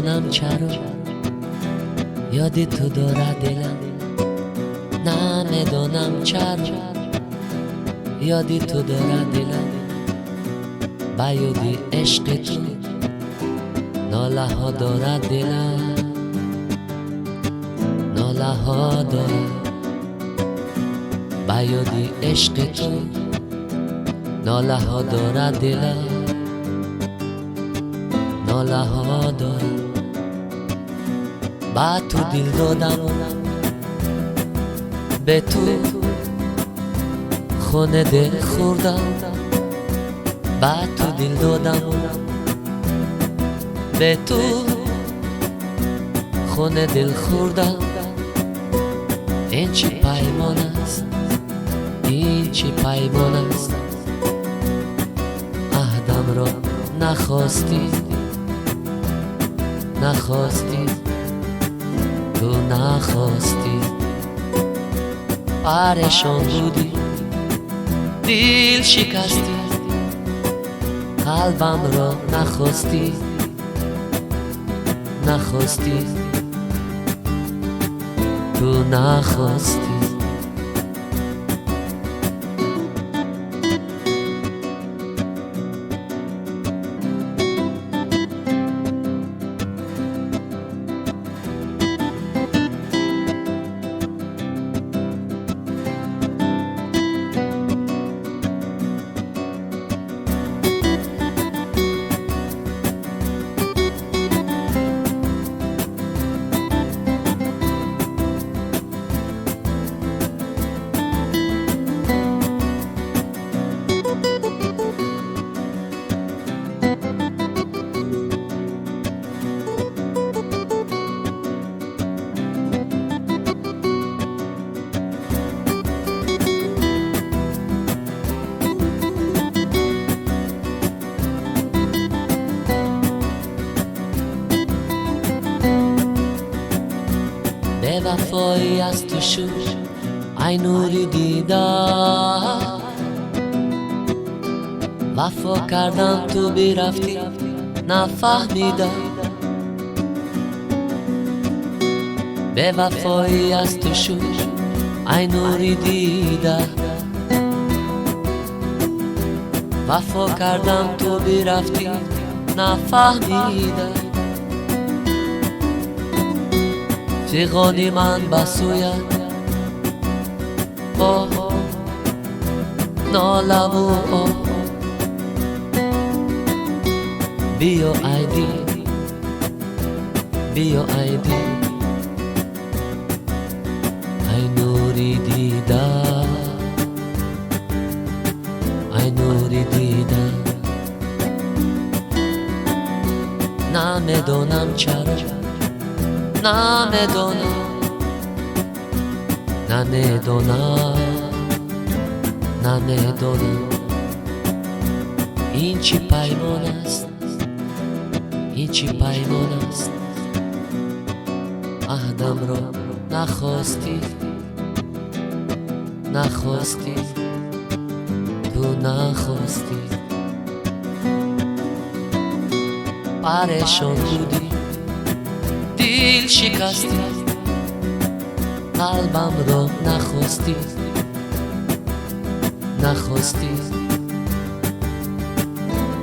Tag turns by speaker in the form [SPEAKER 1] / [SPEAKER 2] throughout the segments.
[SPEAKER 1] نمیدونم چرا یادی تو داره دلم، نمیدونم چرا یادی تو داره دلم، با یادی عشق تو ناله ها داره دلم، ناله ها داره با یادی عشق تو ناله ها داره دلم، ناله ها داره با تو دل دادم، به تو خونه دل خوردم، با تو دل دادم، به تو خونه دل خوردم. این چی پیمان است، این چی پیمان است، عهدم را نخواستی، نخواستی، تو نخواستی، پریشان بودی، دل شکستی، قلبم را نخواستی، نخواستی، تو نخواستی. به وفایی از تو شد ای نوری دیدم، وفا کردم تو برفتی نفهمیدم، به وفایی از تو شد ای نوری دیدم، وفا کردم تو برفتی نفهمیدم. فغانی من بسویت با ناله و آه، بیا ای دل، بیا ای دل، ای نوری دیدم، ای نوری دیدم، نمیدونم چرا، نمیدونم، نمیدونم، نمیدونم، این چی پیمان است، این چی پیمان است، عهدم را نخواستی، نخواستی، تو نخواستی، پریشان بودی، دل شکستی، قلبم را نخواستی، نخواستی،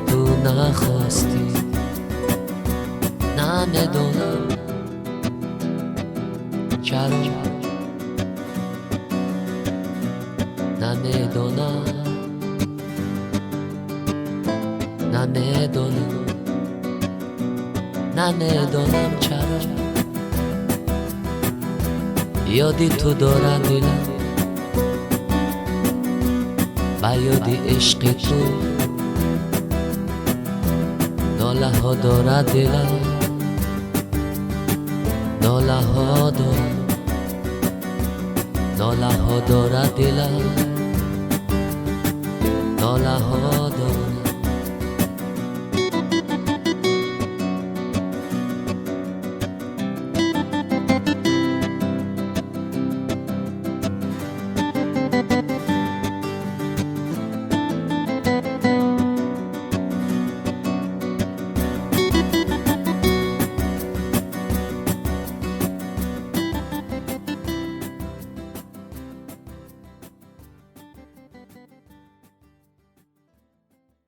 [SPEAKER 1] تو نخواستی، نمیدونم چرا، نمیدونم، نمیدونم، نمیدونم چرا یادی تو داره دلم، با یادی عشق تو ناله ها داره دلم، ناله ها داره، ناله ها داره دلم.